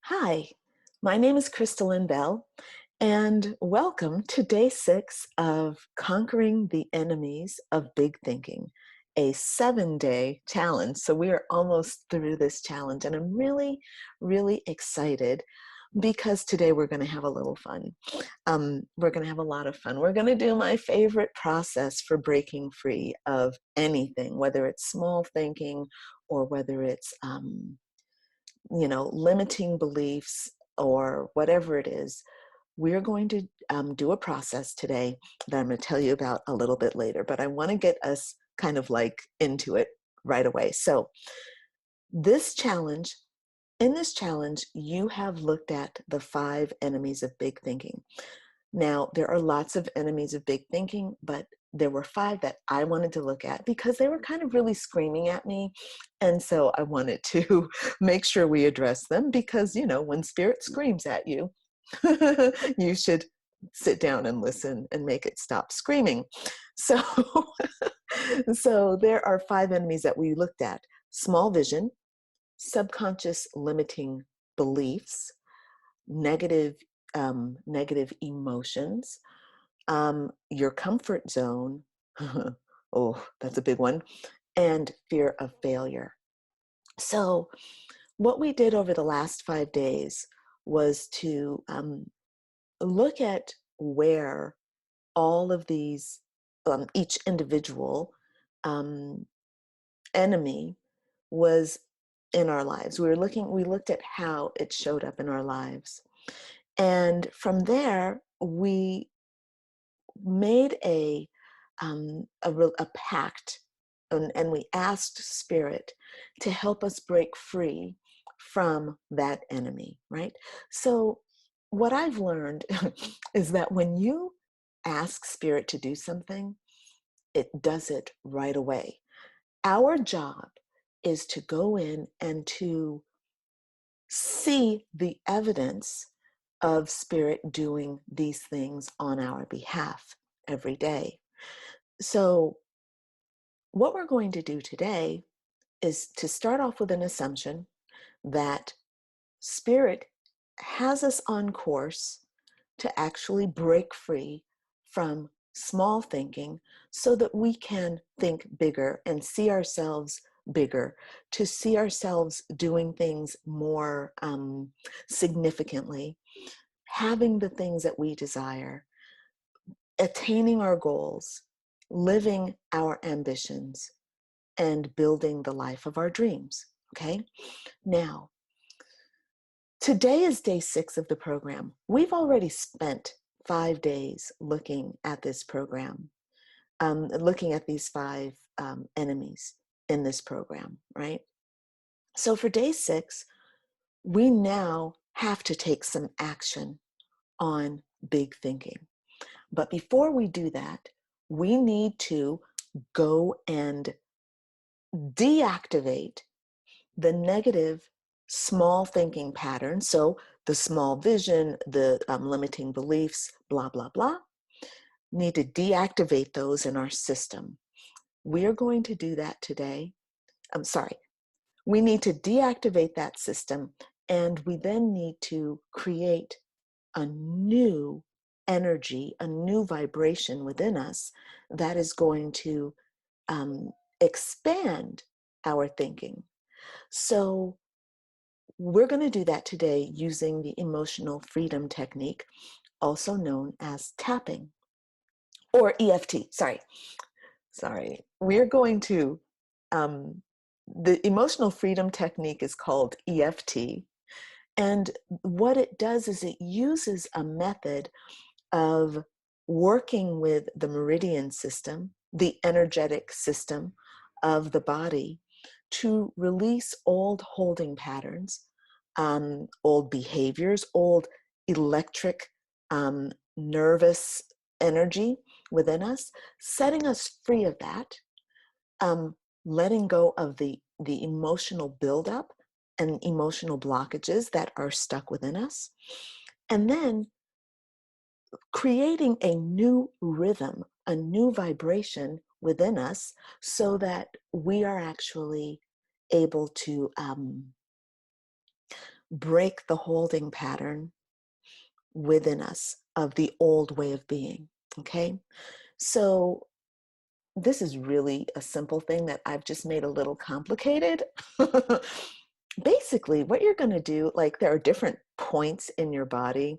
Hi, my name is Crystalline Bell, and welcome to day 6 of Conquering the Enemies of Big Thinking, a 7-day challenge. So we are almost through this challenge, and I'm really excited because today we're going to have a little fun. We're going to have a lot of fun. We're going to do my favorite process for breaking free of anything, whether it's small thinking or whether it's limiting beliefs or whatever it is. We're going to do a process today that I'm going to tell you about a little bit later, but I want to get us kind of like into it right away. So this challenge, in this challenge, you have looked at the 5 enemies of big thinking. Now, there are lots of enemies of big thinking, but there were 5 that I wanted to look at because they were kind of really screaming at me. And so I wanted to make sure we address them because, when spirit screams at you, you should sit down and listen and make it stop screaming. So, so there are 5 enemies that we looked at: small vision, subconscious limiting beliefs, negative negative emotions, your comfort zone. Oh, that's a big one. And fear of failure. So what we did over the last 5 days was to look at where all of these, each individual um, enemy was in our lives. We looked at how it showed up in our lives. And from there, we made a pact, and we asked spirit to help us break free from that enemy, right? So what I've learned is that when you ask spirit to do something, it does it right away. Our job is to go in and to see the evidence of spirit doing these things on our behalf every day. So what we're going to do today is to start off with an assumption that spirit has us on course to actually break free from small thinking so that we can think bigger and see ourselves bigger, to see ourselves doing things more significantly, having the things that we desire, attaining our goals, living our ambitions, and building the life of our dreams. Okay? Now, today is day 6 of the program. We've already spent 5 days looking at this program, looking at these 5 enemies in this program, right? So for day 6, we now have to take some action on big thinking. But before we do that, we need to go and deactivate the negative small thinking patterns. So the small vision, the limiting beliefs, blah, blah, blah, need to deactivate those in our system. We're going to do that today. I'm sorry. We need to deactivate that system, and we then need to create a new energy, a new vibration within us that is going to expand our thinking. So we're going to do that today using the emotional freedom technique, also known as tapping or EFT. Sorry. We're going to, the emotional freedom technique is called EFT. And what it does is it uses a method of working with the meridian system, the energetic system of the body, to release old holding patterns, old behaviors, old electric, nervous energy within us, setting us free of that, letting go of the emotional buildup and emotional blockages that are stuck within us, and then creating a new rhythm, a new vibration within us so that we are actually able to break the holding pattern within us of the old way of being. Okay? So this is really a simple thing that I've just made a little complicated. Basically, what you're going to do, like there are different points in your body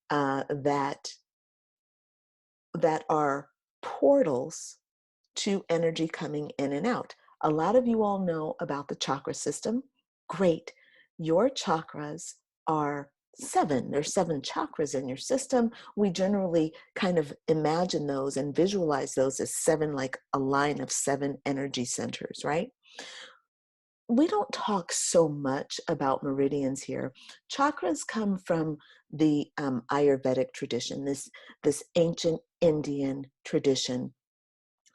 that are portals to energy coming in and out. A lot of you all know about the chakra system. Great. Your chakras are seven. There's seven chakras in your system. We generally kind of imagine those and visualize those as seven, like a line of seven energy centers, right? We don't talk so much about meridians here. Chakras come from the Ayurvedic tradition, this ancient Indian tradition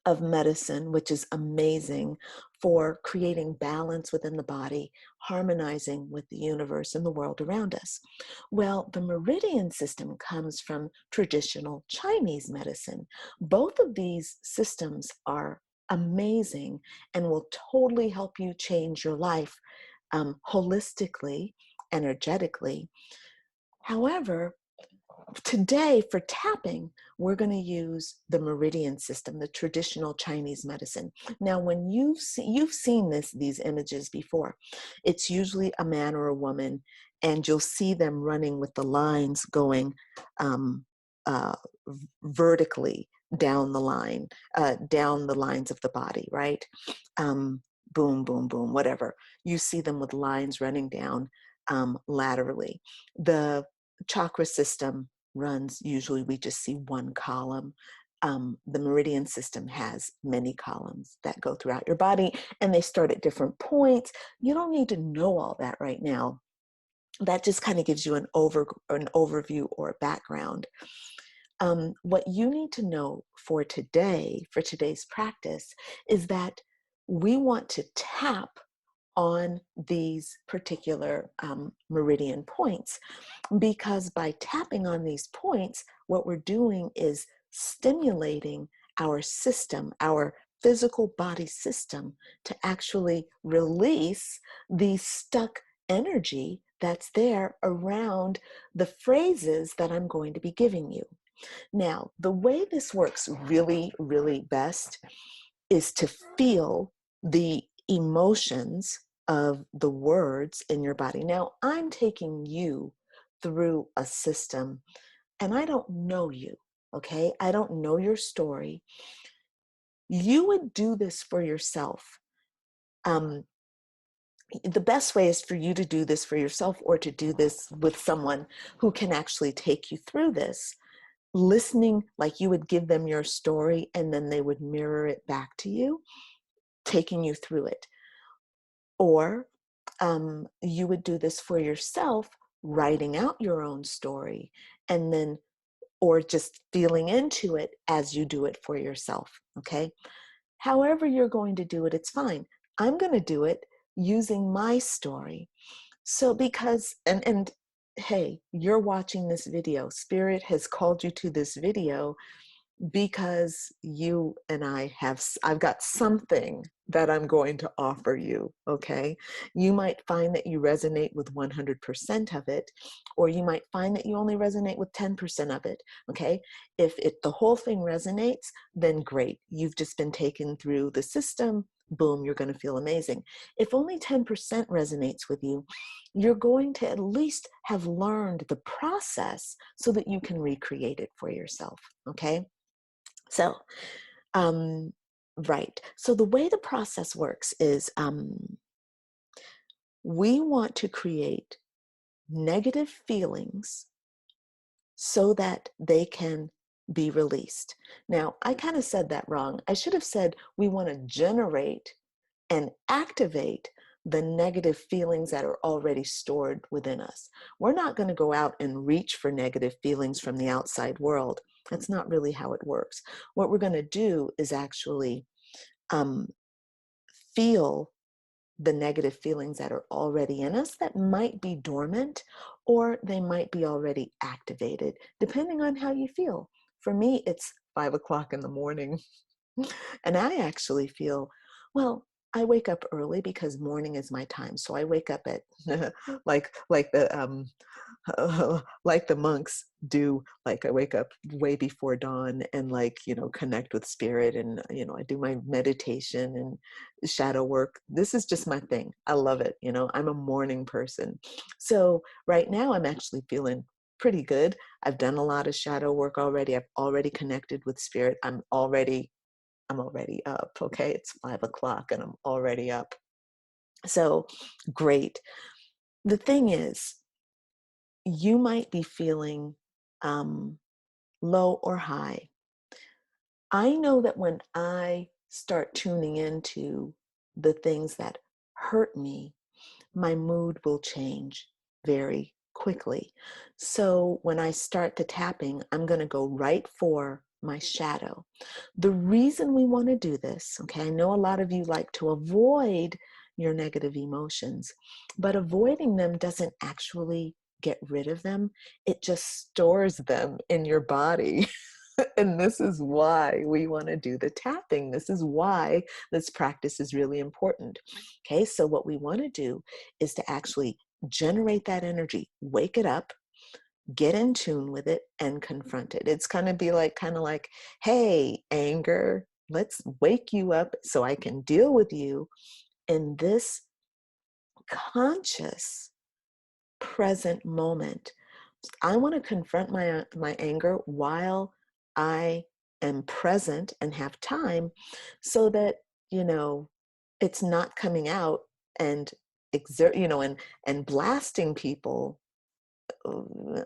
of medicine, which is amazing for creating balance within the body, harmonizing with the universe and the world around us. Well, the meridian system comes from traditional Chinese medicine. Both of these systems are amazing and will totally help you change your life holistically, energetically. However, today for tapping, we're going to use the meridian system, the traditional Chinese medicine. Now, when you've seen these images before, it's usually a man or a woman, and you'll see them running with the lines going um, uh, vertically down the line, down the lines of the body, right? Boom, boom, boom, whatever. You see them with lines running down laterally. The chakra system runs, usually we just see one column. The meridian system has many columns that go throughout your body, and they start at different points. You don't need to know all that right now. That just kind of gives you an overview or a background. What you need to know for today, for today's practice, is that we want to tap on these particular meridian points, because by tapping on these points, what we're doing is stimulating our system, our physical body system, to actually release the stuck energy that's there around the phrases that I'm going to be giving you. Now, the way this works really, really best is to feel the emotions of the words in your body. Now, I'm taking you through a system, and I don't know you, okay? I don't know your story. You would do this for yourself. The best way is for you to do this for yourself, or to do this with someone who can actually take you through this, listening like you would give them your story, and then they would mirror it back to you, taking you through it. Or you would do this for yourself, writing out your own story, and then, or just feeling into it as you do it for yourself, okay? However you're going to do it, it's fine. I'm going to do it using my story. So because, and hey, you're watching this video. Spirit has called you to this video because you and I've got something that I'm going to offer you, okay? You might find that you resonate with 100% of it, or you might find that you only resonate with 10% of it, okay? If the whole thing resonates, then great. You've just been taken through the system, boom, you're going to feel amazing. If only 10% resonates with you, you're going to at least have learned the process so that you can recreate it for yourself, okay? So, right. So the way the process works is we want to create negative feelings so that they can be released. Now, I kind of said that wrong. I should have said we want to generate and activate the negative feelings that are already stored within us. We're not going to go out and reach for negative feelings from the outside world. That's not really how it works. What we're going to do is actually feel the negative feelings that are already in us that might be dormant, or they might be already activated, depending on how you feel. For me, it's 5 o'clock in the morning, and I actually feel, well, I wake up early because morning is my time. So I wake up at like the like the monks do. Like I wake up way before dawn and like, connect with spirit, and I do my meditation and shadow work. This is just my thing. I love it. I'm a morning person. So right now I'm actually feeling pretty good. I've done a lot of shadow work already. I've already connected with spirit. I'm already up. Okay. It's 5 o'clock and I'm already up. So great. The thing is, you might be feeling um, low or high. I know that when I start tuning into the things that hurt me, my mood will change very quickly. So when I start the tapping, I'm going to go right for my shadow. The reason we want to do this, okay, I know a lot of you like to avoid your negative emotions, but avoiding them doesn't actually get rid of them. It just stores them in your body. And this is why we want to do the tapping. This is why this practice is really important. Okay, so what we want to do is to actually generate that energy, wake it up, get in tune with it, and confront it. It's going to be like, hey, anger, let's wake you up so I can deal with you in this conscious present moment. I want to confront my anger while I am present and have time, so that it's not coming out and and blasting people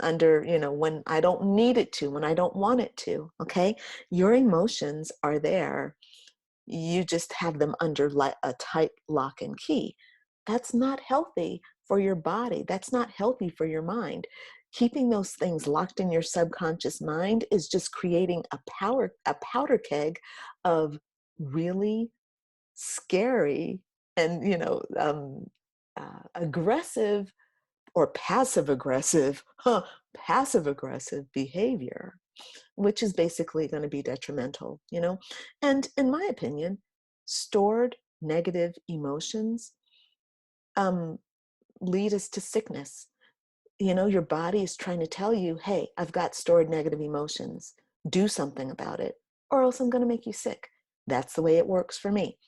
under, when I don't need it to, when I don't want it to. Okay, your emotions are there. You just have them under a tight lock and key. That's not healthy for your body. That's not healthy for your mind. Keeping those things locked in your subconscious mind is just creating a powder keg of really scary and aggressive or passive aggressive behavior, which is basically going to be detrimental. And in my opinion, stored negative emotions um, lead us to sickness. Your body is trying to tell you, hey, I've got stored negative emotions. Do something about it, or else I'm going to make you sick. That's the way it works for me.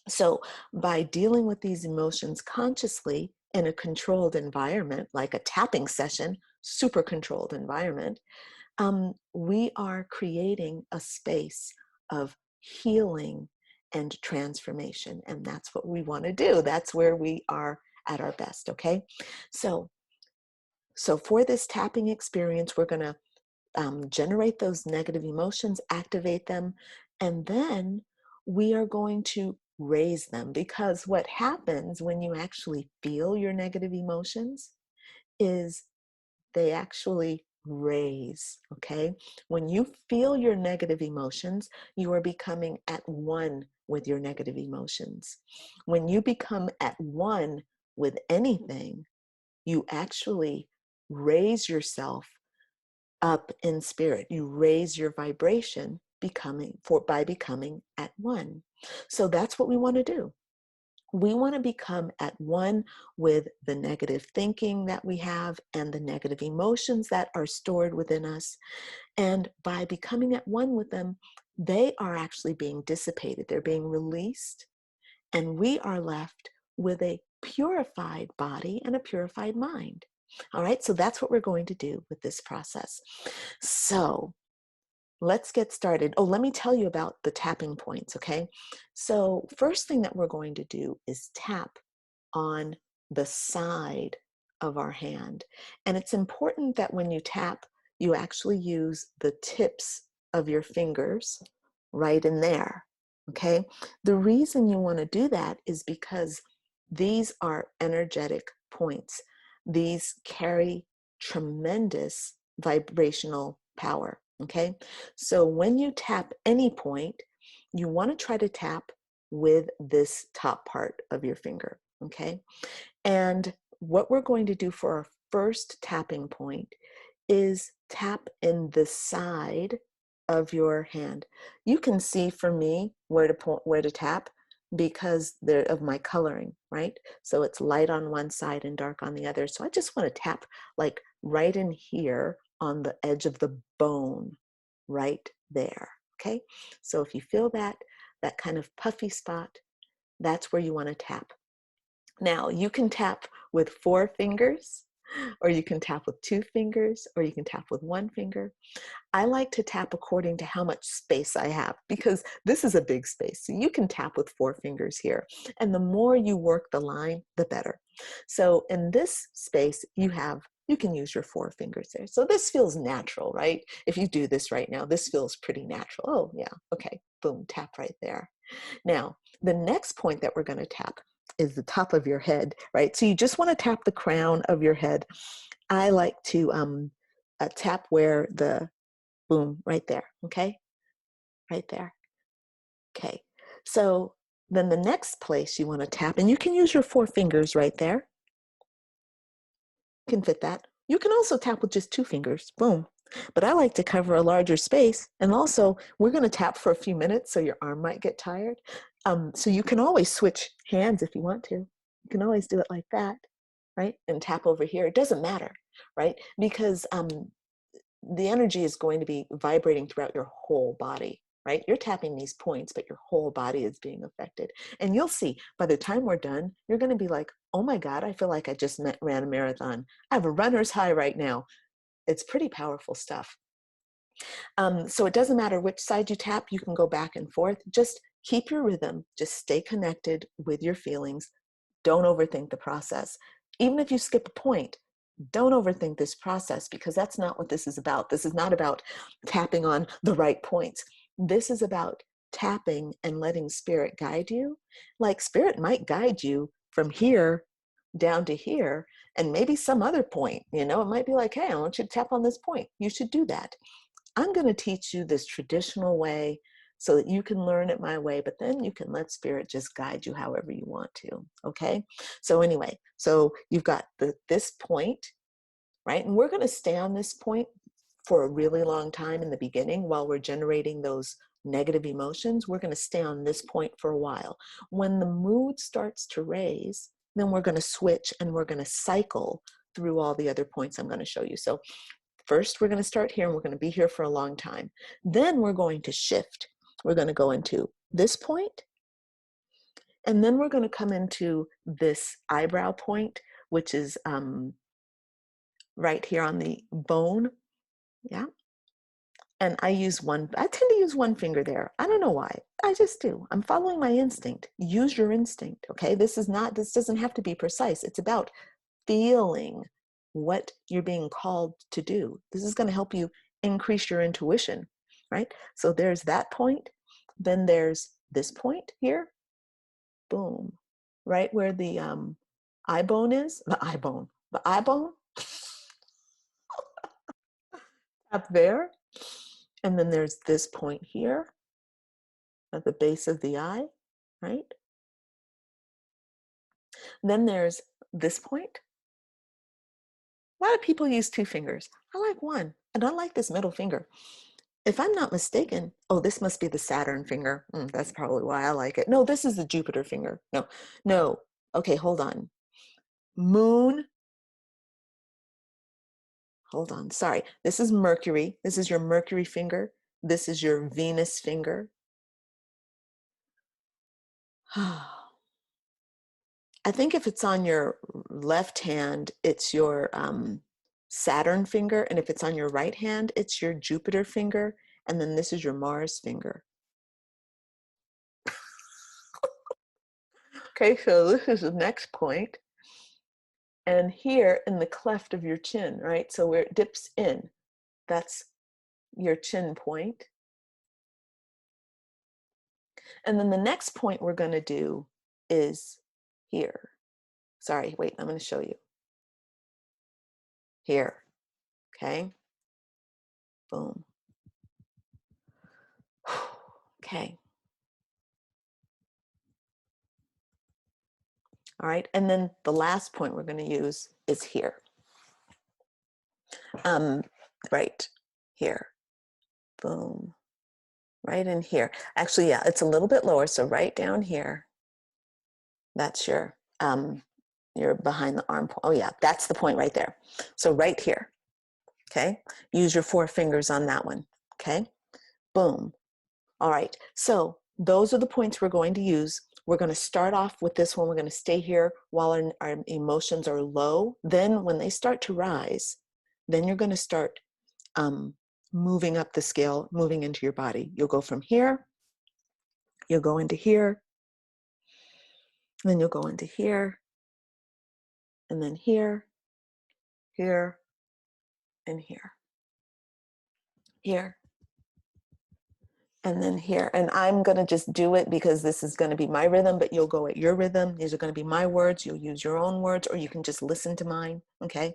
So by dealing with these emotions consciously in a controlled environment, like a tapping session, super controlled environment, we are creating a space of healing and transformation. And that's what we want to do. That's where we are at our best. Okay. So for this tapping experience, we're going to generate those negative emotions, activate them, and then we are going to raise them, because what happens when you actually feel your negative emotions is they actually raise. Okay, when you feel your negative emotions, you are becoming at one with your negative emotions. When you become at one with anything, you actually raise yourself up in spirit. You raise your vibration by becoming at one. So that's what we want to do. We want to become at one with the negative thinking that we have and the negative emotions that are stored within us. And by becoming at one with them, they are actually being dissipated. They're being released. And we are left with a purified body and a purified mind. All right, so that's what we're going to do with this process. So let's get started. Oh, let me tell you about the tapping points, okay? So first thing that we're going to do is tap on the side of our hand. And it's important that when you tap, you actually use the tips of your fingers right in there, okay? The reason you want to do that is because these are energetic points. These carry tremendous vibrational power, okay? So when you tap any point, you want to try to tap with this top part of your finger, okay? And what we're going to do for our first tapping point is tap in the side of your hand. You can see for me where to tap. because they're of my coloring, right? So it's light on one side and dark on the other. So I just want to tap like right in here on the edge of the bone, right there, okay? So if you feel that kind of puffy spot, that's where you want to tap. Now you can tap with 4 fingers, or you can tap with 2 fingers, or you can tap with 1 finger. I like to tap according to how much space I have, because this is a big space. So you can tap with 4 fingers here. And the more you work the line, the better. So in this space, you can use your 4 fingers there. So this feels natural, right? If you do this right now, this feels pretty natural. Oh yeah, okay, boom, tap right there. Now, the next point that we're going to tap is the top of your head, right? So you just want to tap the crown of your head. I like to tap where the boom, right there, okay? Right there, okay. So then the next place you want to tap, and you can use your 4 fingers right there. You can fit that. You can also tap with just 2 fingers, boom. But I like to cover a larger space. And also, we're going to tap for a few minutes, so your arm might get tired. So you can always switch hands if you want to. You can always do it like that, right? And tap over here. It doesn't matter, right? Because the energy is going to be vibrating throughout your whole body, right? You're tapping these points, but your whole body is being affected. And you'll see by the time we're done, you're going to be like, oh my God, I feel like I just ran a marathon. I have a runner's high right now. It's pretty powerful stuff. So it doesn't matter which side you tap, you can go back and forth. Just keep your rhythm. Just stay connected with your feelings. Don't overthink the process. Even if you skip a point, don't overthink this process, because that's not what this is about. This is not about tapping on the right points. This is about tapping and letting spirit guide you. Like spirit might guide you from here down to here and maybe some other point. You know, it might be like, hey, I want you to tap on this point. You should do that. I'm going to teach you this traditional way so that you can learn it my way, but then you can let spirit just guide you however you want to. Okay. So anyway, so you've got this point, right? And we're going to stay on this point for a really long time in the beginning while we're generating those negative emotions. We're going to stay on this point for a while. When the mood starts to raise, then we're going to switch and we're going to cycle through all the other points I'm going to show you. So first, we're going to start here and we're going to be here for a long time. Then we're going to shift. We're going to go into this point, and then we're going to come into this eyebrow point, which is right here on the bone. Yeah. And I tend to use 1 finger there. I don't know why. I just do. I'm following my instinct. Use your instinct. Okay. This doesn't have to be precise. It's about feeling what you're being called to do. This is going to help you increase your intuition, right? So there's that point. Then there's this point here. Boom. Right where the eye bone is. The eye bone. The eye bone. Up there. And then there's this point here at the base of the eye, right? Then there's this point. A lot of people use 2 fingers. I like 1. I don't like this middle finger. If I'm not mistaken, oh, this must be the Saturn finger. That's probably why I like it. No, this is the Jupiter finger. No. Okay, hold on. Moon. Hold on, sorry. This is Mercury. This is your Mercury finger. This is your Venus finger. I think if it's on your left hand, it's your Saturn finger. And if it's on your right hand, it's your Jupiter finger. And then this is your Mars finger. Okay, so this is the next point. And here in the cleft of your chin, right? So where it dips in, that's your chin point. And then the next point we're going to do is here. Sorry, wait, I'm going to show you. Here, okay? Boom. Okay. All right, and then the last point we're going to use is here. Right here. Boom. Right in here. Actually, yeah, it's a little bit lower, so right down here. That's your behind the arm point. Oh yeah, that's the point right there. So right here, okay? Use your 4 fingers on that one, okay? Boom. All right, so those are the points we're going to use. We're going to start off with this one. We're going to stay here while our emotions are low. Then when they start to rise, then you're going to start moving up the scale, moving into your body. You'll go from here, you'll go into here, then you'll go into here, and then here, here, and here, here, and then here. And I'm going to just do it because this is going to be my rhythm, but you'll go at your rhythm. These are going to be my words. You'll use your own words, or you can just listen to mine, okay?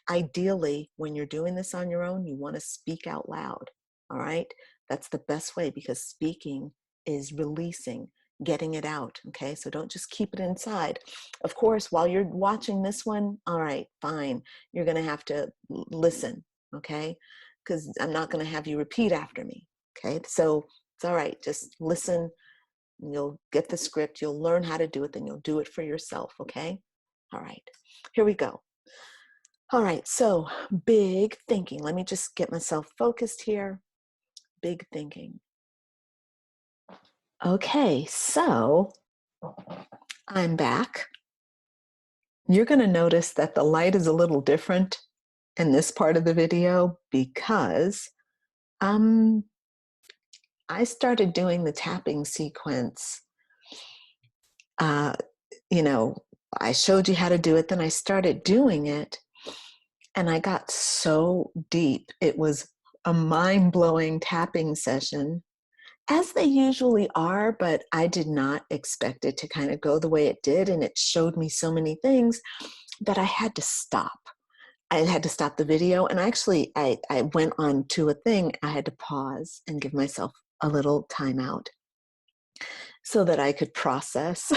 Ideally, when you're doing this on your own, you want to speak out loud, all right? That's the best way, because speaking is releasing, getting it out, okay? So don't just keep it inside. Of course, while you're watching this one, all right, fine. You're going to have to listen, okay? Because I'm not going to have you repeat after me, okay? So it's all right. Just listen. You'll get the script. You'll learn how to do it. Then you'll do it for yourself, okay? All right. Here we go. All right. So big thinking. Let me just get myself focused here. Big thinking. Okay. So I'm back. You're going to notice that the light is a little different in this part of the video because I started doing the tapping sequence. You know, I showed you how to do it, then I started doing it, and I got so deep. It was a mind-blowing tapping session, as they usually are, but I did not expect it to kind of go the way it did, and it showed me so many things that I had to stop. I had to stop the video, and actually I went on to a thing. I had to pause and give myself a little timeout so that I could process.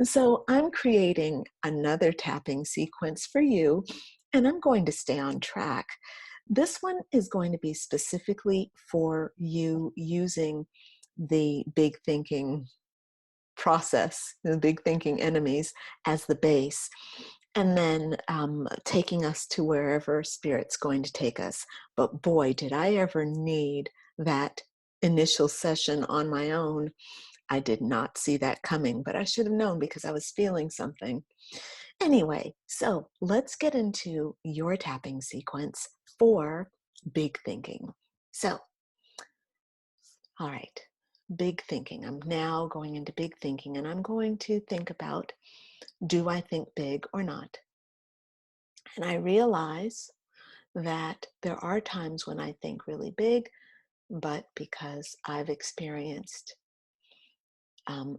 So I'm creating another tapping sequence for you, and I'm going to stay on track. This one is going to be specifically for you using the big thinking process, the big thinking enemies as the base, and then taking us to wherever Spirit's going to take us. But boy, did I ever need that initial session on my own. I did not see that coming, but I should have known because I was feeling something. Anyway, so let's get into your tapping sequence for big thinking. So, all right, big thinking. I'm now going into big thinking, and I'm going to think about, do I think big or not? And I realize that there are times when I think really big, but because I've experienced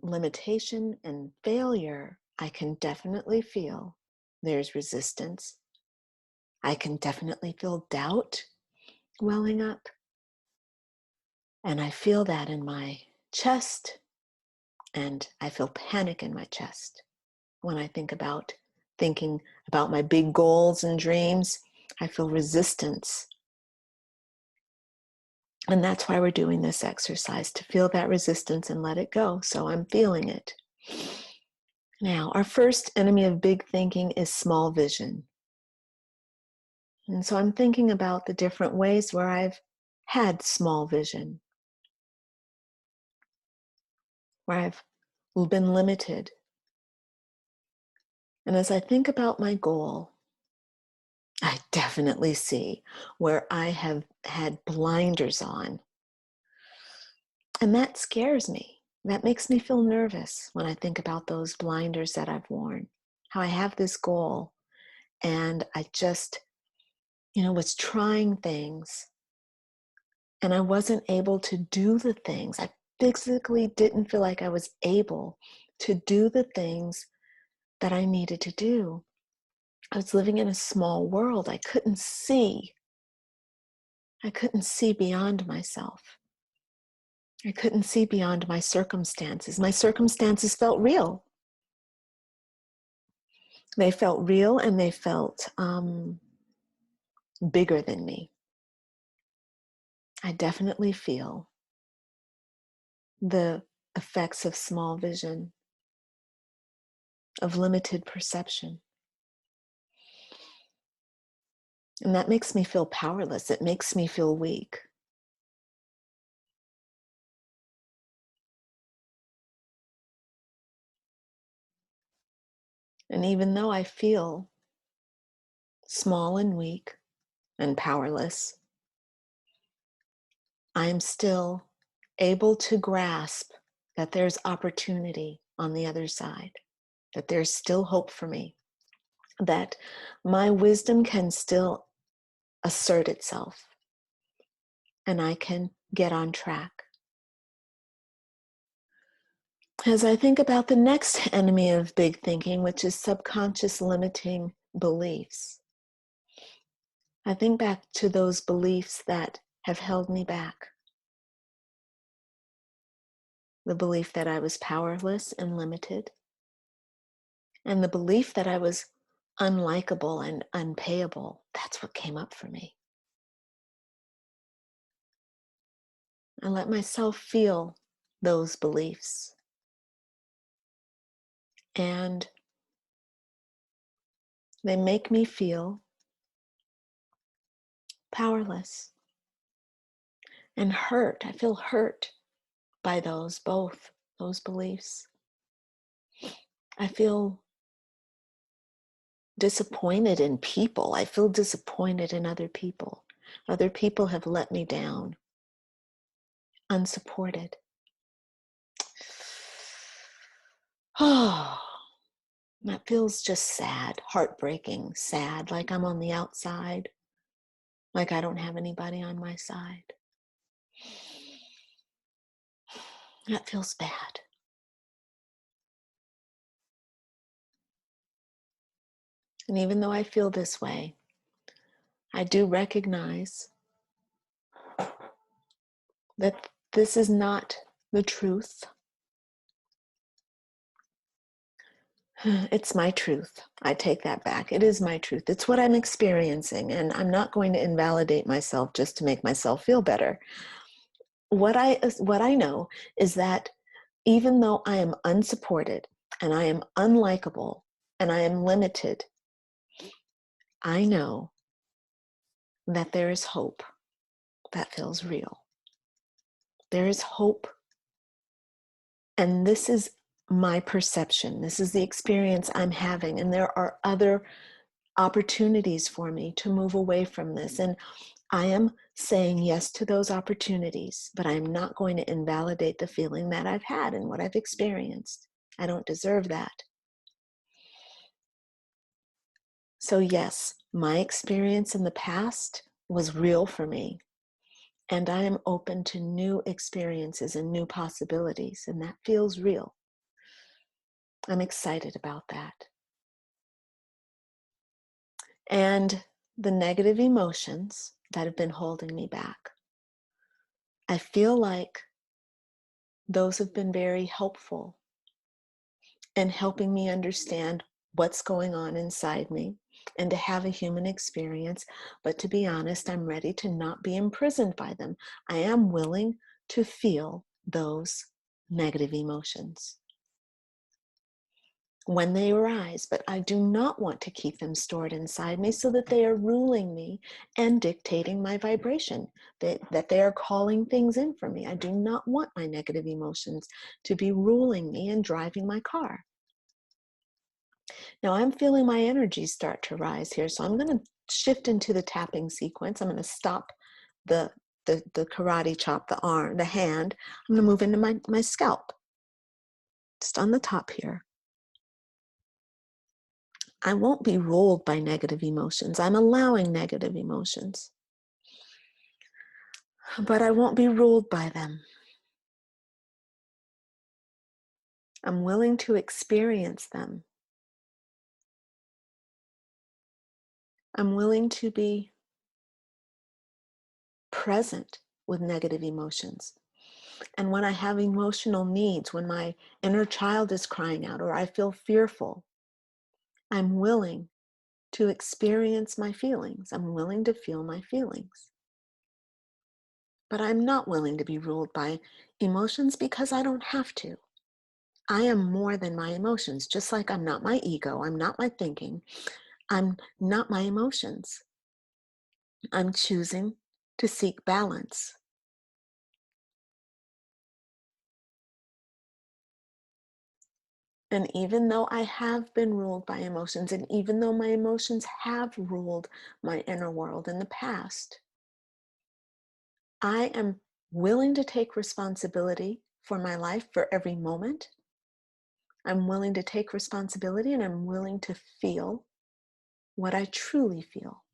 limitation and failure, I can definitely feel there's resistance. I can definitely feel doubt welling up. And I feel that in my chest, and I feel panic in my chest when I think about thinking about my big goals and dreams. I feel resistance. And that's why we're doing this exercise, to feel that resistance and let it go. So I'm feeling it. Now, our first enemy of big thinking is small vision. And so I'm thinking about the different ways where I've had small vision, where I've been limited. And as I think about my goal, I definitely see where I have had blinders on. And that scares me. That makes me feel nervous when I think about those blinders that I've worn, how I have this goal and I just, was trying things and I wasn't able to do the things. I physically didn't feel like I was able to do the things that I needed to do. I was living in a small world. I couldn't see beyond myself. I couldn't see beyond my circumstances. My circumstances felt real. They felt real and they felt bigger than me. I definitely feel the effects of small vision. of limited perception. And that makes me feel powerless. It makes me feel weak. And even though I feel small and weak and powerless, I'm still able to grasp that there's opportunity on the other side, that there's still hope for me, that my wisdom can still assert itself and I can get on track. As I think about the next enemy of big thinking, which is subconscious limiting beliefs, I think back to those beliefs that have held me back. The belief that I was powerless and limited, and the belief that I was unlikable and unpayable. That's what came up for me. I let myself feel those beliefs. And they make me feel powerless and hurt. I feel hurt by both those beliefs. I feel disappointed in people. I feel disappointed in other people. Other people have let me down, unsupported. Oh, that feels just sad, heartbreaking, sad, like I'm on the outside, like I don't have anybody on my side. That feels bad. And even though I feel this way, I do recognize that this is not the truth. It's my truth. I take that back. It is my truth. It's what I'm experiencing, and I'm not going to invalidate myself just to make myself feel better. What I know is that even though I am unsupported and I am unlikable and I am limited, I know that there is hope that feels real. There is hope. And this is my perception. This is the experience I'm having. And there are other opportunities for me to move away from this. And I am saying yes to those opportunities, but I'm not going to invalidate the feeling that I've had and what I've experienced. I don't deserve that. So yes, my experience in the past was real for me. And I am open to new experiences and new possibilities, and that feels real. I'm excited about that. And the negative emotions that have been holding me back, I feel like those have been very helpful in helping me understand what's going on inside me and to have a human experience. But to be honest, I'm ready to not be imprisoned by them. I am willing to feel those negative emotions when they arise, but I do not want to keep them stored inside me so that they are ruling me and dictating my vibration, that they are calling things in for me. I do not want my negative emotions to be ruling me and driving my car. Now I'm feeling my energy start to rise here, so I'm going to shift into the tapping sequence. I'm going to stop the karate chop, the arm, the hand. I'm going to move into my scalp, just on the top here. I won't be ruled by negative emotions. I'm allowing negative emotions, but I won't be ruled by them. I'm willing to experience them. I'm willing to be present with negative emotions. And when I have emotional needs, when my inner child is crying out or I feel fearful, I'm willing to experience my feelings. I'm willing to feel my feelings. But I'm not willing to be ruled by emotions because I don't have to. I am more than my emotions, just like I'm not my ego, I'm not my thinking, I'm not my emotions. I'm choosing to seek balance. And even though I have been ruled by emotions, and even though my emotions have ruled my inner world in the past, I am willing to take responsibility for my life for every moment. I'm willing to take responsibility, and I'm willing to feel what I truly feel.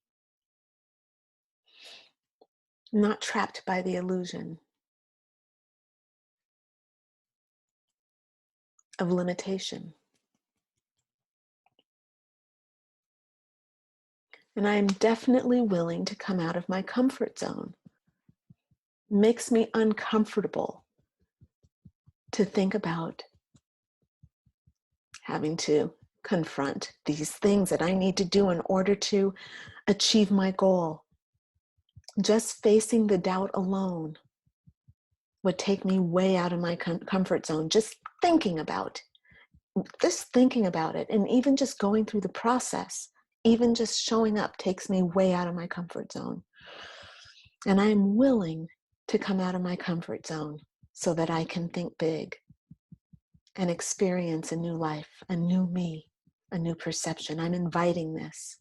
Not trapped by the illusion of limitation. And I am definitely willing to come out of my comfort zone. Makes me uncomfortable to think about having to confront these things that I need to do in order to achieve my goal. Just facing the doubt alone would take me way out of my comfort zone. Just thinking about it, and even just going through the process, even just showing up takes me way out of my comfort zone. And I am willing to come out of my comfort zone so that I can think big and experience a new life, a new me, a new perception. I'm inviting this.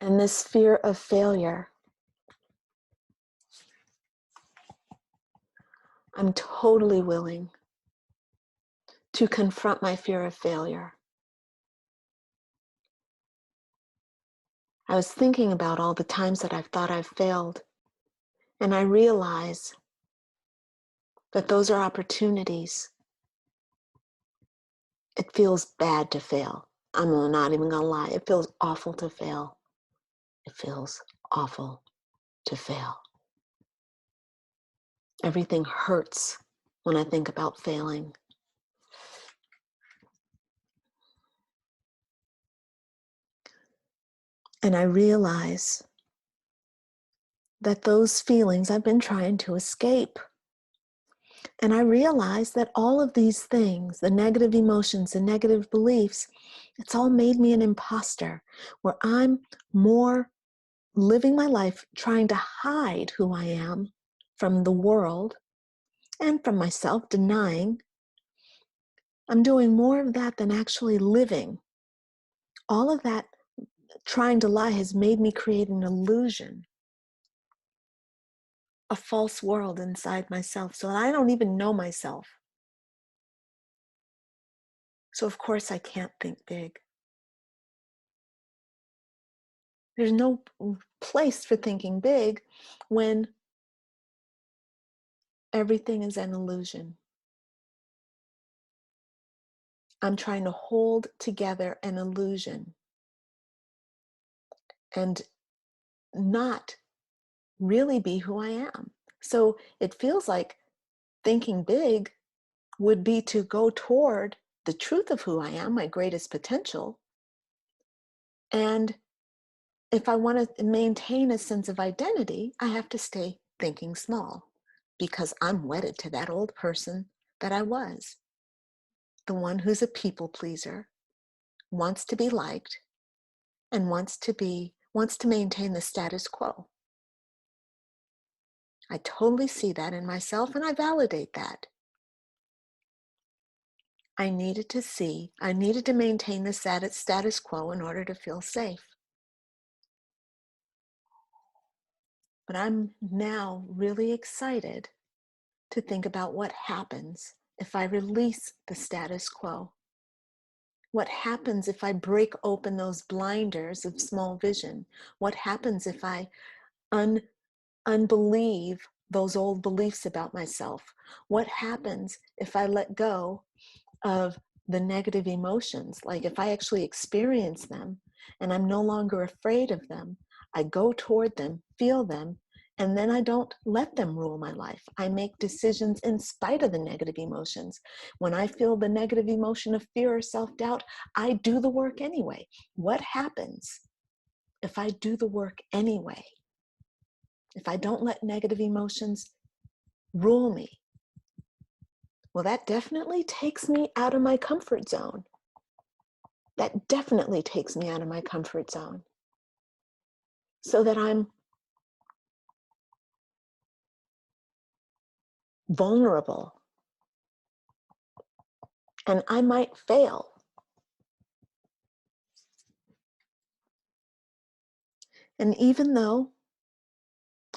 And this fear of failure, I'm totally willing to confront my fear of failure. I was thinking about all the times that I've thought I've failed, and I realize that those are opportunities. It feels bad to fail. I'm not even gonna lie. It feels awful to fail. It feels awful to fail. Everything hurts when I think about failing. And I realize that those feelings I've been trying to escape. And I realize that all of these things, the negative emotions, the negative beliefs, it's all made me an imposter, where I'm more living my life trying to hide who I am from the world and from myself, denying. I'm doing more of that than actually living. All of that trying to lie has made me create an illusion, a false world inside myself, so I don't even know myself. So of course I can't think big. There's no place for thinking big when everything is an illusion. I'm trying to hold together an illusion and not really be who I am. So it feels like thinking big would be to go toward the truth of who I am, my greatest potential. And if I want to maintain a sense of identity, I have to stay thinking small because I'm wedded to that old person that I was. The one who's a people pleaser, wants to be liked, and wants to maintain the status quo. I totally see that in myself, and I validate that. I needed to maintain the status quo in order to feel safe. But I'm now really excited to think about what happens if I release the status quo. What happens if I break open those blinders of small vision? What happens if I unbelieve those old beliefs about myself? What happens if I let go of the negative emotions? Like if I actually experience them and I'm no longer afraid of them, I go toward them, feel them, and then I don't let them rule my life. I make decisions in spite of the negative emotions. When I feel the negative emotion of fear or self-doubt, I do the work anyway. What happens if I do the work anyway? if I don't let negative emotions rule me, well, that definitely takes me out of my comfort zone. That definitely takes me out of my comfort zone so that I'm vulnerable and I might fail. And even though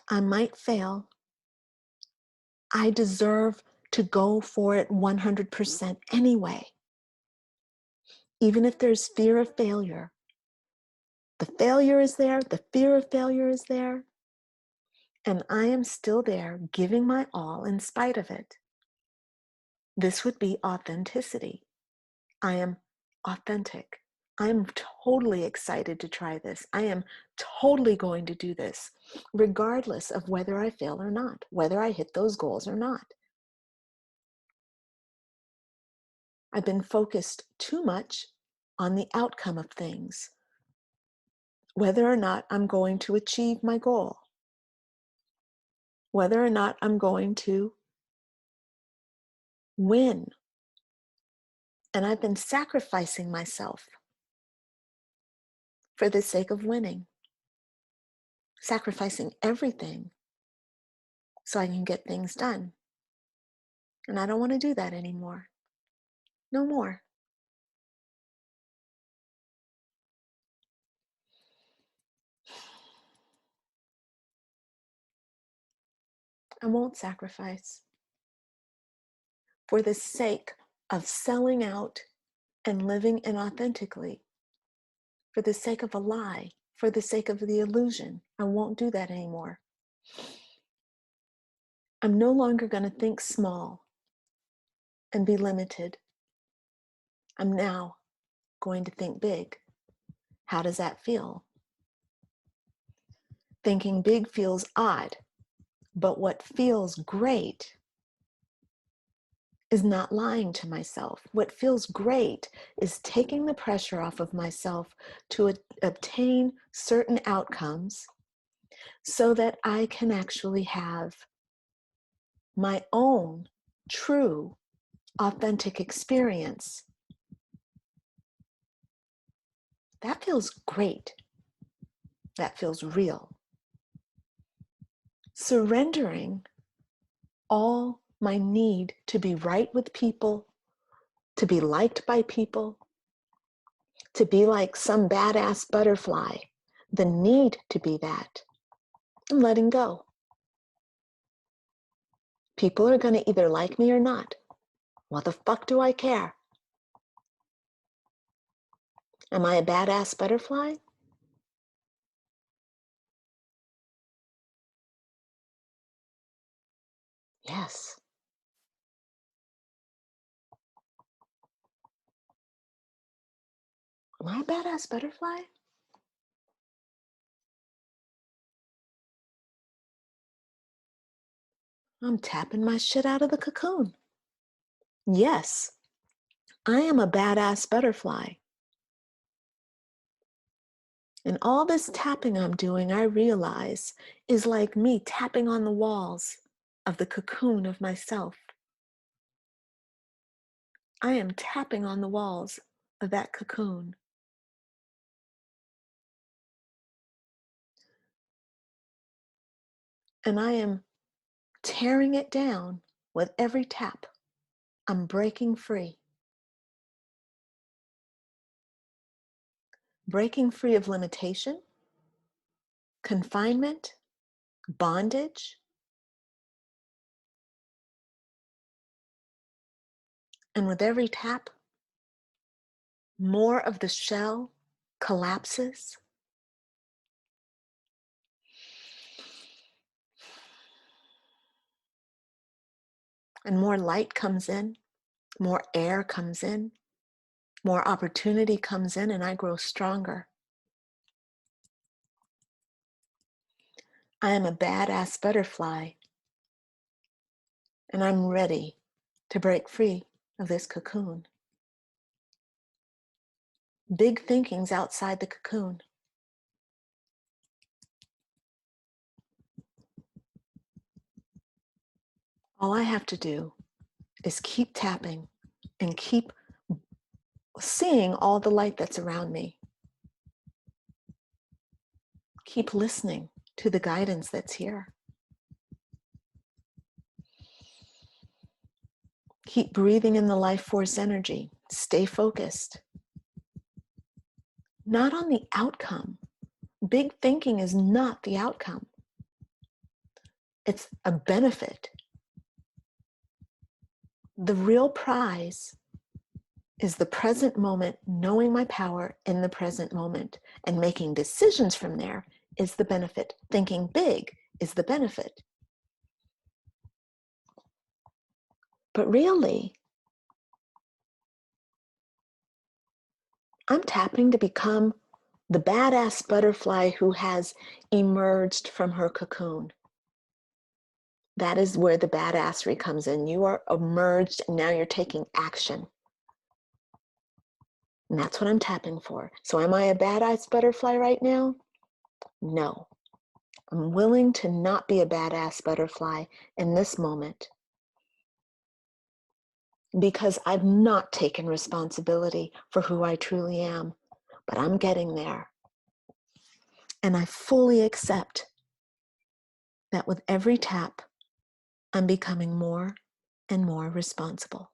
I might fail, I deserve to go for it 100% anyway. Even if there's fear of failure, the failure is there, the fear of failure is there, and I am still there giving my all in spite of it. This would be authenticity. I am authentic. I am totally excited to try this. I am totally going to do this, regardless of whether I fail or not, whether I hit those goals or not. I've been focused too much on the outcome of things, whether or not I'm going to achieve my goal, whether or not I'm going to win. And I've been sacrificing myself for the sake of winning, sacrificing everything so I can get things done. And I don't want to do that anymore. No more. I won't sacrifice for the sake of selling out and living inauthentically, for the sake of a lie, for the sake of the illusion. I won't do that anymore. I'm no longer going to think small and be limited. I'm now going to think big. How does that feel? Thinking big feels odd, but what feels great is not lying to myself. What feels great is taking the pressure off of myself to obtain certain outcomes so that I can actually have my own true, authentic experience. That feels great. That feels real. Surrendering all my need to be right with people, to be liked by people, to be like some badass butterfly, the need to be that, I'm letting go. People are going to either like me or not. What the fuck do I care? Am I a badass butterfly? Yes. Am I a badass butterfly? I'm tapping my shit out of the cocoon. Yes, I am a badass butterfly. And all this tapping I'm doing, I realize, is like me tapping on the walls of the cocoon of myself. I am tapping on the walls of that cocoon. And I am tearing it down with every tap. I'm breaking free. Breaking free of limitation, confinement, bondage. And with every tap, more of the shell collapses. And more light comes in, more air comes in, more opportunity comes in, and I grow stronger. I am a badass butterfly, and I'm ready to break free of this cocoon. Big thinking's outside the cocoon. All I have to do is keep tapping and keep seeing all the light that's around me. Keep listening to the guidance that's here. Keep breathing in the life force energy. Stay focused. Not on the outcome. Big thinking is not the outcome. It's a benefit. The real prize is the present moment, knowing my power in the present moment, and making decisions from there is the benefit. Thinking big is the benefit. But really, I'm tapping to become the badass butterfly who has emerged from her cocoon. That is where the badassery comes in. You are emerged and now you're taking action. And that's what I'm tapping for. So am I a badass butterfly right now? No. I'm willing to not be a badass butterfly in this moment because I've not taken responsibility for who I truly am, but I'm getting there. And I fully accept that with every tap, I'm becoming more and more responsible.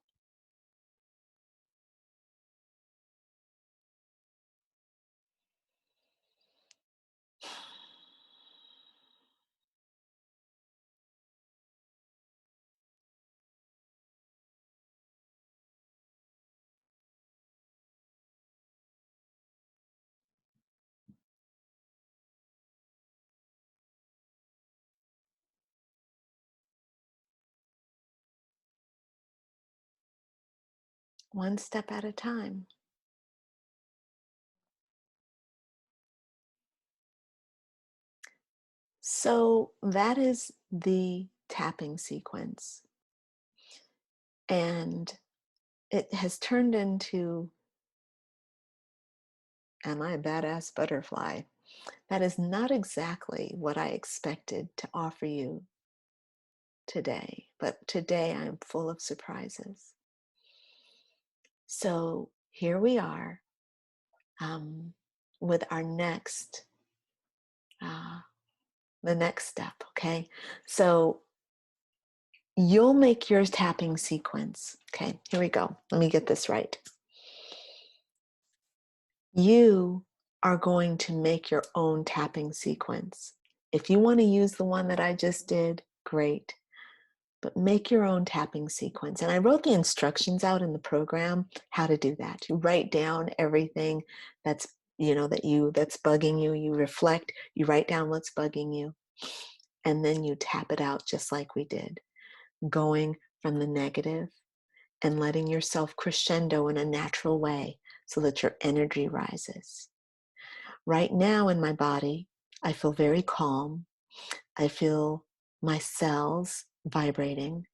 One step at a time. So that is the tapping sequence. And it has turned into, am I a badass butterfly? That is not exactly what I expected to offer you today, but today I'm full of surprises. So here we are with our next, the next step, okay? So you'll make your tapping sequence. Okay, here we go. Let me get this right. You are going to make your own tapping sequence. If you want to use the one that I just did, great. But make your own tapping sequence. And I wrote the instructions out in the program how to do that. You write down everything that's, that's bugging you. You reflect, you write down what's bugging you, and then you tap it out just like we did, going from the negative and letting yourself crescendo in a natural way so that your energy rises. Right now in my body, I feel very calm. I feel my cells vibrating.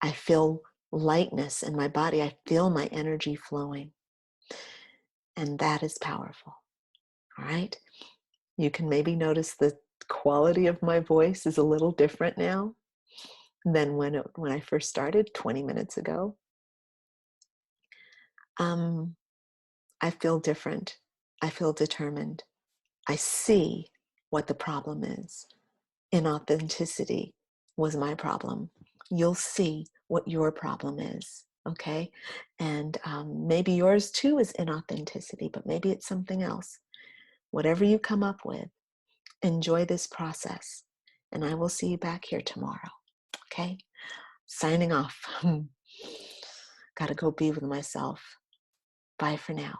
I feel lightness in my body. I feel my energy flowing. And that is powerful. All right. You can maybe notice the quality of my voice is a little different now than when I first started 20 minutes ago. I feel different. I feel determined. I see what the problem is. Inauthenticity was my problem. You'll see what your problem is, okay? And maybe yours too is inauthenticity, but maybe it's something else. Whatever you come up with, enjoy this process. And I will see you back here tomorrow, okay? Signing off. Gotta go be with myself. Bye for now.